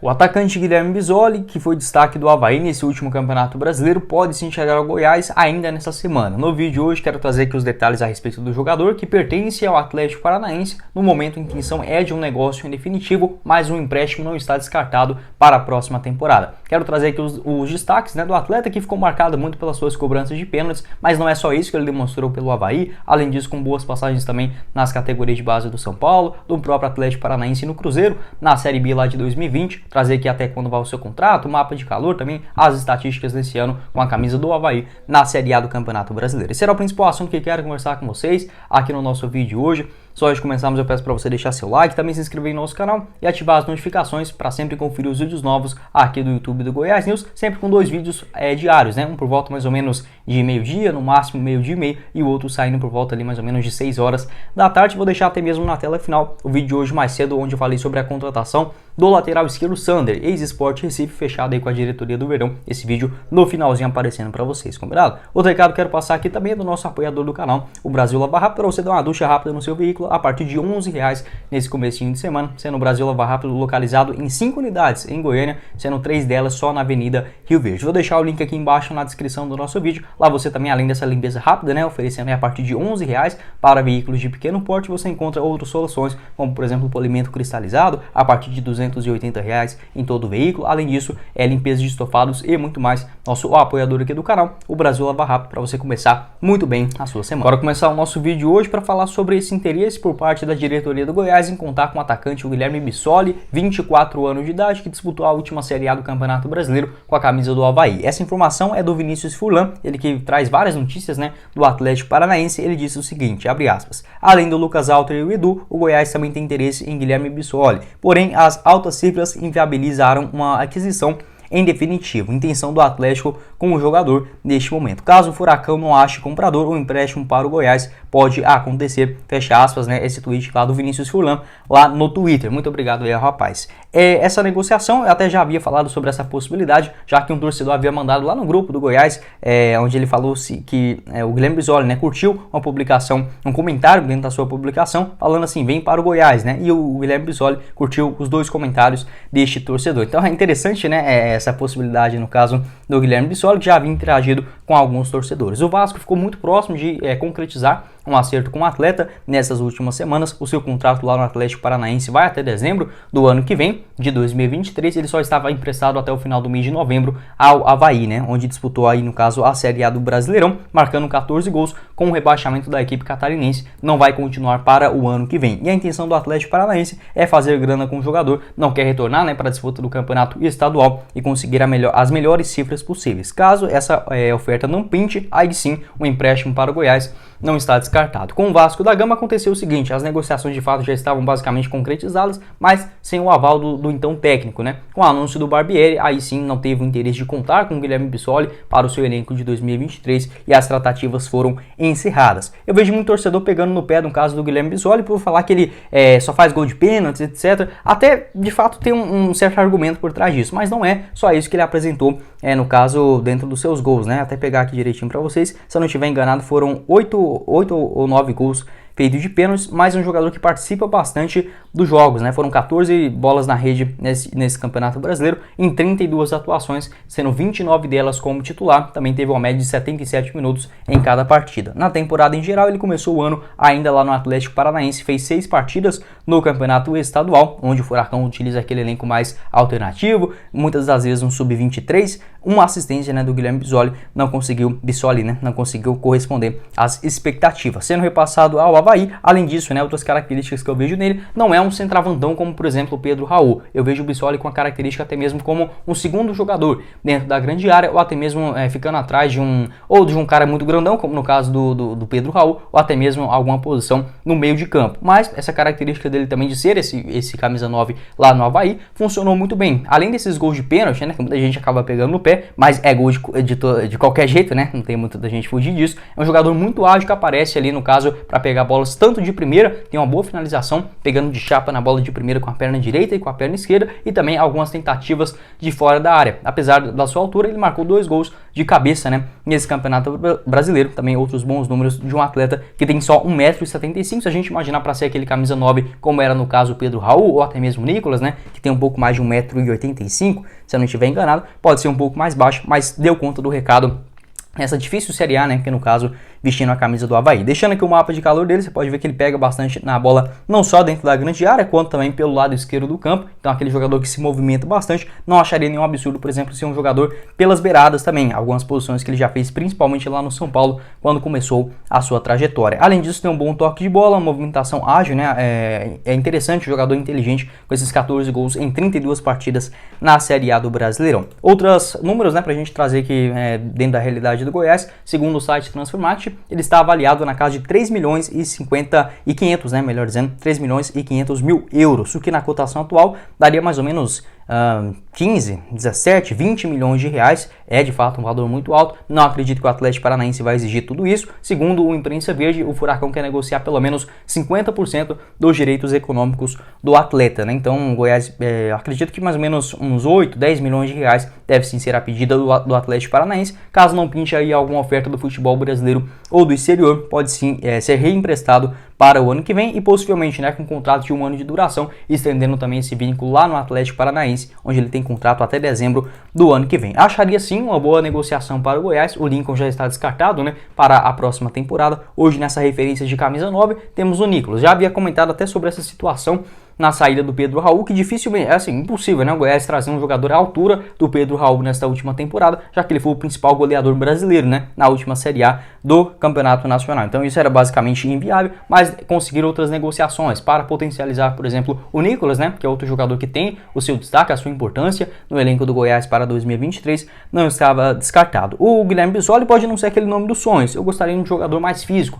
O atacante Guilherme Bisoli, que foi destaque do Avaí nesse último Campeonato Brasileiro, pode sim chegar ao Goiás ainda nessa semana. No vídeo de hoje quero trazer aqui os detalhes a respeito do jogador que pertence ao Atlético Paranaense. No momento, a intenção é de um negócio em definitivo, mas um empréstimo não está descartado para a próxima temporada. Quero trazer aqui os destaques do atleta, que ficou marcado muito pelas suas cobranças de pênaltis, mas não é só isso que ele demonstrou pelo Avaí, além disso com boas passagens também nas categorias de base do São Paulo, do próprio Atlético Paranaense e no Cruzeiro, na Série B lá de 2020, trazer aqui até quando vai o seu contrato, mapa de calor também, as estatísticas desse ano com a camisa do Avaí na Série A do Campeonato Brasileiro. Esse será o principal assunto que quero conversar com vocês aqui no nosso vídeo de hoje. Só antes de começarmos, eu peço para você deixar seu like, também se inscrever no nosso canal e ativar as notificações para sempre conferir os vídeos novos aqui do YouTube do Goiás News, sempre com 2 vídeos diários, um por volta mais ou menos de meio-dia, no máximo meio-dia e meio, e o outro saindo por volta ali mais ou menos de 6 horas da tarde. Vou deixar até mesmo na tela final o vídeo de hoje mais cedo, onde eu falei sobre a contratação do lateral esquerdo Sander, ex-Sport Recife, fechado aí com a diretoria do Verdão. Esse vídeo no finalzinho aparecendo para vocês, combinado? Outro recado que quero passar aqui também é do nosso apoiador do canal, o Brasil Lava Rápido, para você dar uma ducha rápida no seu veículo a partir de R$11 nesse comecinho de semana, sendo o Brasil Lava Rápido localizado em 5 unidades em Goiânia, sendo 3 delas só na Avenida Rio Verde. Vou deixar o link aqui embaixo na descrição do nosso vídeo. Lá você também, além dessa limpeza rápida, oferecendo a partir de R$11 para veículos de pequeno porte, você encontra outras soluções, como por exemplo o polimento cristalizado, a partir de R$280 em todo o veículo. Além disso, limpeza de estofados e muito mais. Nosso apoiador aqui do canal, o Brasil Lava Rápido, para você começar muito bem a sua semana. Bora começar o nosso vídeo hoje para falar sobre esse interesse por parte da diretoria do Goiás em contar com o atacante Guilherme Bisoli, 24 anos de idade, que disputou a última Série A do Campeonato Brasileiro com a camisa do Avaí. Essa informação é do Vinícius Furlan, ele que traz várias notícias do Atlético Paranaense. Ele disse o seguinte, abre aspas: além do Lucas Alter e o Edu, o Goiás também tem interesse em Guilherme Bisoli, porém as altas cifras inviabilizaram uma aquisição em definitivo. Intenção do Atlético com o jogador neste momento. Caso o Furacão não ache comprador, o empréstimo para o Goiás pode acontecer. Fecha aspas, esse tweet lá do Vinícius Furlan, lá no Twitter. Muito obrigado aí, rapaz. Essa negociação, eu até já havia falado sobre essa possibilidade, já que um torcedor havia mandado lá no grupo do Goiás, onde ele falou que o Guilherme Bisoli, curtiu uma publicação, um comentário dentro da sua publicação, falando assim, vem para o Goiás, e o Guilherme Bisoli curtiu os 2 comentários deste torcedor. Então é interessante, essa possibilidade no caso do Guilherme Bisoli, que já havia interagido com alguns torcedores. O Vasco ficou muito próximo de concretizar um acerto com o atleta nessas últimas semanas. O seu contrato lá no Atlético Paranaense vai até dezembro do ano que vem, de 2023. Ele só estava emprestado até o final do mês de novembro ao Avaí, onde disputou aí, no caso, a Série A do Brasileirão, marcando 14 gols com o rebaixamento da equipe catarinense. Não vai continuar para o ano que vem. E a intenção do Atlético Paranaense é fazer grana com o jogador, não quer retornar para a disputa do campeonato estadual e conseguir as melhores cifras possíveis. Caso essa oferta não pinte, aí sim o empréstimo para o Goiás não está descartado. Com o Vasco da Gama aconteceu o seguinte, as negociações de fato já estavam basicamente concretizadas, mas sem o aval do então técnico, Com o anúncio do Barbieri, aí sim não teve o interesse de contar com o Guilherme Bisoli para o seu elenco de 2023 e as tratativas foram encerradas. Eu vejo muito torcedor pegando no pé no caso do Guilherme Bisoli por falar que ele só faz gol de pênaltis, etc. Até de fato tem um certo argumento por trás disso, mas não é só isso que ele apresentou, no caso, dentro dos seus gols, Até pegar aqui direitinho para vocês, se eu não estiver enganado, foram 8 ou 9 gols feitos de pênaltis, mas um jogador que participa bastante dos jogos, Foram 14 bolas na rede nesse Campeonato Brasileiro, em 32 atuações, sendo 29 delas como titular. Também teve uma média de 77 minutos em cada partida. Na temporada em geral, ele começou o ano ainda lá no Atlético Paranaense, fez 6 partidas no Campeonato Estadual, onde o Furacão utiliza aquele elenco mais alternativo, muitas das vezes um sub-23, uma assistência do Guilherme Bisoli, não conseguiu corresponder às expectativas, sendo repassado ao Avaí. Além disso, outras características que eu vejo nele, não é um centroavantão como, por exemplo, o Pedro Raul. Eu vejo o Bisoli com a característica até mesmo como um segundo jogador dentro da grande área, ou até mesmo ficando atrás de um cara muito grandão, como no caso do Pedro Raul, ou até mesmo alguma posição no meio de campo. Mas essa característica dele também de ser esse camisa 9 lá no Avaí, funcionou muito bem. Além desses gols de pênalti, que muita gente acaba pegando no pé, mas é gol de qualquer jeito, não tem muita gente fugir disso. É um jogador muito ágil que aparece ali, no caso, para pegar a bola bolas tanto de primeira, tem uma boa finalização, pegando de chapa na bola de primeira com a perna direita e com a perna esquerda, e também algumas tentativas de fora da área. Apesar da sua altura, ele marcou 2 gols de cabeça, né, nesse campeonato brasileiro. Também outros bons números de um atleta que tem só 1,75 m, se a gente imaginar para ser aquele camisa 9, como era no caso o Pedro Raul, ou até mesmo o Nicolas, né, que tem um pouco mais de 1,85 m, se eu não estiver enganado, pode ser um pouco mais baixo, mas deu conta do recado nessa difícil Série A, né, que no caso vestindo a camisa do Avaí. Deixando aqui o mapa de calor dele, você pode ver que ele pega bastante na bola, não só dentro da grande área, quanto também pelo lado esquerdo do campo. Então aquele jogador que se movimenta bastante. Não acharia nenhum absurdo, por exemplo, ser um jogador pelas beiradas também. Algumas posições que ele já fez, principalmente lá no São Paulo, quando começou a sua trajetória. Além disso, tem um bom toque de bola, uma movimentação ágil, né? É interessante, jogador inteligente, com esses 14 gols em 32 partidas na Série A do Brasileirão. Outros números, né, pra gente trazer aqui dentro da realidade do Goiás, segundo o site Transfermarkt, ele está avaliado na casa de 3 milhões e 500, né, melhor dizendo, 3 milhões e 500 mil euros, o que na cotação atual daria mais ou menos 15, 17, 20 milhões de reais. É de fato um valor muito alto. Não acredito que o Atlético Paranaense vai exigir tudo isso. Segundo o Imprensa Verde, o Furacão quer negociar pelo menos 50% dos direitos econômicos do atleta, né? Então o Goiás, acredito que mais ou menos uns 8, 10 milhões de reais deve sim ser a pedida do Atlético Paranaense. Caso não pinte aí alguma oferta do futebol brasileiro ou do exterior, pode sim ser reemprestado para o ano que vem e possivelmente, né, com um contrato de 1 ano de duração, estendendo também esse vínculo lá no Atlético Paranaense, onde ele tem contrato até dezembro do ano que vem. Acharia sim uma boa negociação para o Goiás. O Lincoln já está descartado, né, para a próxima temporada. Hoje, nessa referência de camisa 9, temos o Nicolas. Já havia comentado até sobre essa situação na saída do Pedro Raul, que dificilmente, é assim, impossível, né, o Goiás trazer um jogador à altura do Pedro Raul nesta última temporada, já que ele foi o principal goleador brasileiro, né, na última Série A do Campeonato Nacional. Então isso era basicamente inviável, mas conseguir outras negociações para potencializar, por exemplo, o Nicolas, né, que é outro jogador que tem o seu destaque, a sua importância no elenco do Goiás para 2023, não estava descartado. O Guilherme Bissoli pode não ser aquele nome dos sonhos. Eu gostaria de um jogador mais físico,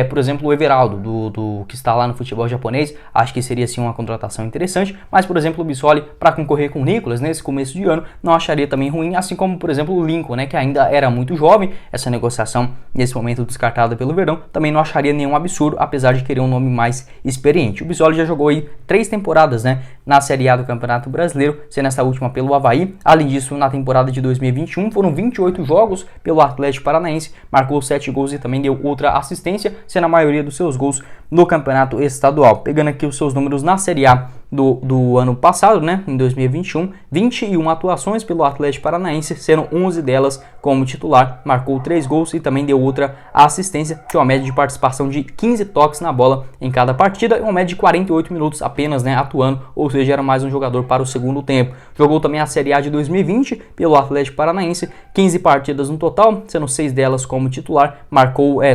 por exemplo, o Everaldo, do que está lá no futebol japonês. Acho que seria sim uma contratação interessante, mas, por exemplo, o Bissoli, para concorrer com o Nicolas nesse começo de ano, não acharia também ruim, assim como, por exemplo, o Lincoln, né, que ainda era muito jovem. Essa negociação, nesse momento, descartada pelo Verdão, também não acharia nenhum absurdo, apesar de querer um nome mais experiente. O Bissoli já jogou aí 3 temporadas, né, na Série A do Campeonato Brasileiro, sendo essa última pelo Avaí. Além disso, na temporada de 2021, foram 28 jogos pelo Atlético Paranaense, marcou 7 gols e também deu outra assistência, sendo a maioria dos seus gols no Campeonato Estadual. Pegando aqui os seus números na Série A do ano passado, né, em 2021, 21 atuações pelo Atlético Paranaense, sendo 11 delas como titular, marcou 3 gols e também deu outra assistência, que é uma média de participação de 15 toques na bola em cada partida e uma média de 48 minutos apenas, né, atuando, ou seja, era mais um jogador para o segundo tempo. Jogou também a Série A de 2020 pelo Atlético Paranaense, 15 partidas no total, sendo 6 delas como titular,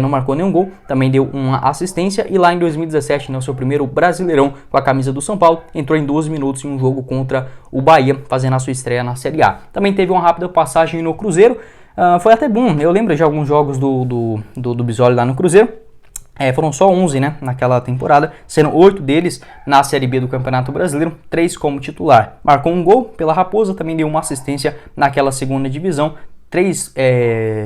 não marcou nenhum gol, também deu uma assistência, e lá em 2017, no seu primeiro Brasileirão com a camisa do São Paulo, entrou em 12 minutos em um jogo contra o Bahia, fazendo a sua estreia na Série A. Também teve uma rápida passagem no Cruzeiro, foi até bom, eu lembro de alguns jogos do Bissoli lá no Cruzeiro. Foram só 11, né, naquela temporada, sendo 8 deles na Série B do Campeonato Brasileiro, 3 como titular. Marcou um gol pela Raposa, também deu uma assistência naquela segunda divisão, 3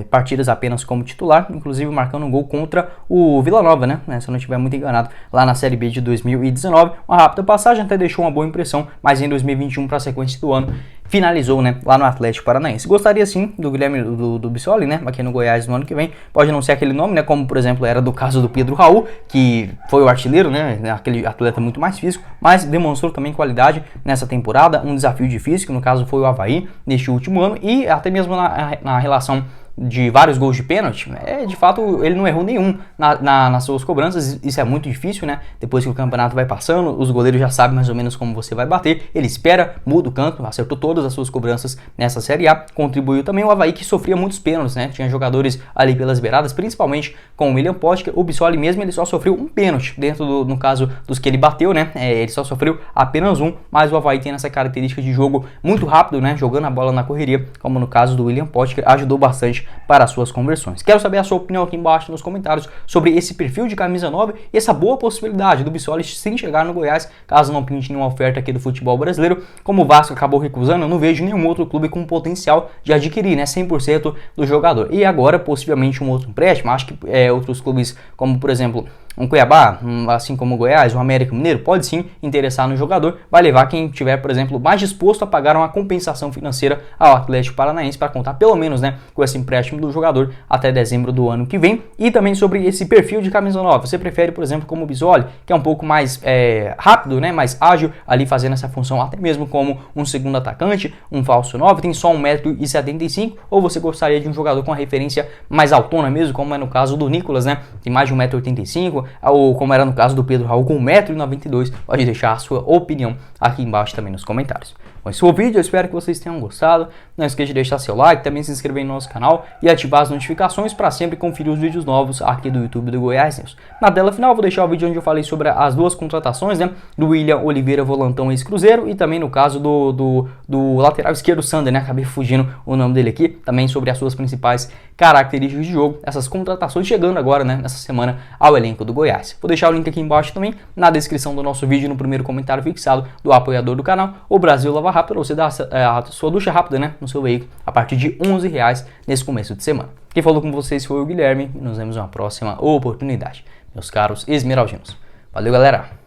partidas apenas como titular, inclusive marcando um gol contra o Vila Nova, né, se eu não estiver muito enganado, lá na Série B de 2019. Uma rápida passagem, até deixou uma boa impressão, mas em 2021, para a sequência do ano, finalizou, né, lá no Atlético Paranaense. Gostaria sim do Guilherme do Bissoli, né, aqui no Goiás no ano que vem. Pode não ser aquele nome, né, como por exemplo era do caso do Pedro Raul, que foi o artilheiro, né, aquele atleta muito mais físico, mas demonstrou também qualidade nessa temporada. Um desafio difícil, que no caso foi o Avaí neste último ano, e até mesmo na relação de vários gols de pênalti, de fato ele não errou nenhum nas suas cobranças. Isso é muito difícil, né? Depois que o campeonato vai passando, os goleiros já sabem mais ou menos como você vai bater, ele espera, muda o canto, acertou todas as suas cobranças nessa Série A. Contribuiu também o Avaí, que sofria muitos pênaltis, né? Tinha jogadores ali pelas beiradas, principalmente com o William Potker. O Bissoli mesmo, ele só sofreu um pênalti dentro no caso dos que ele bateu, né? Ele só sofreu apenas um, mas o Avaí tem essa característica de jogo muito rápido, né? Jogando a bola na correria, como no caso do William Potker, ajudou bastante para as suas conversões. Quero saber a sua opinião aqui embaixo nos comentários sobre esse perfil de camisa 9 e essa boa possibilidade do Bissoli sim chegar no Goiás, caso não pinte nenhuma oferta aqui do futebol brasileiro. Como o Vasco acabou recusando, eu não vejo nenhum outro clube com potencial de adquirir, né, 100% do jogador. E agora, possivelmente, um outro empréstimo. Acho que outros clubes, como por exemplo um Cuiabá, assim como o Goiás, o América Mineiro, pode sim interessar no jogador, vai levar quem tiver, por exemplo, mais disposto a pagar uma compensação financeira ao Atlético Paranaense para contar pelo menos, né, com esse empréstimo do jogador até dezembro do ano que vem. E também sobre esse perfil de camisa 9, você prefere, por exemplo, como o Bisoli, que é um pouco mais rápido, né, mais ágil ali fazendo essa função, até mesmo como um segundo atacante, um falso 9, tem só 1,75 m, ou você gostaria de um jogador com a referência mais autona mesmo, como é no caso do Nicolas, né, tem mais de 1,85 m, ou como era no caso do Pedro Raul com 1,92 m, pode deixar a sua opinião aqui embaixo também nos comentários. Bom, esse foi o vídeo, eu espero que vocês tenham gostado, não esqueça de deixar seu like, também se inscrever no nosso canal e ativar as notificações para sempre conferir os vídeos novos aqui do YouTube do Goiás News. Na tela final eu vou deixar o vídeo onde eu falei sobre as duas contratações, né, do William Oliveira, volantão ex-Cruzeiro, e também no caso do lateral esquerdo Sander, né, acabei fugindo o nome dele aqui, também sobre as suas principais características de jogo, essas contratações chegando agora, né, nessa semana ao elenco do Goiás. Vou deixar o link aqui embaixo também, na descrição do nosso vídeo, no primeiro comentário fixado do apoiador do canal, o Brasil Lava Rápido, para você dar a sua ducha rápida, né, no seu veículo, a partir de R$11 nesse começo de semana. Quem falou com vocês foi o Guilherme, e nos vemos em uma próxima oportunidade, meus caros esmeraldinos. Valeu, galera!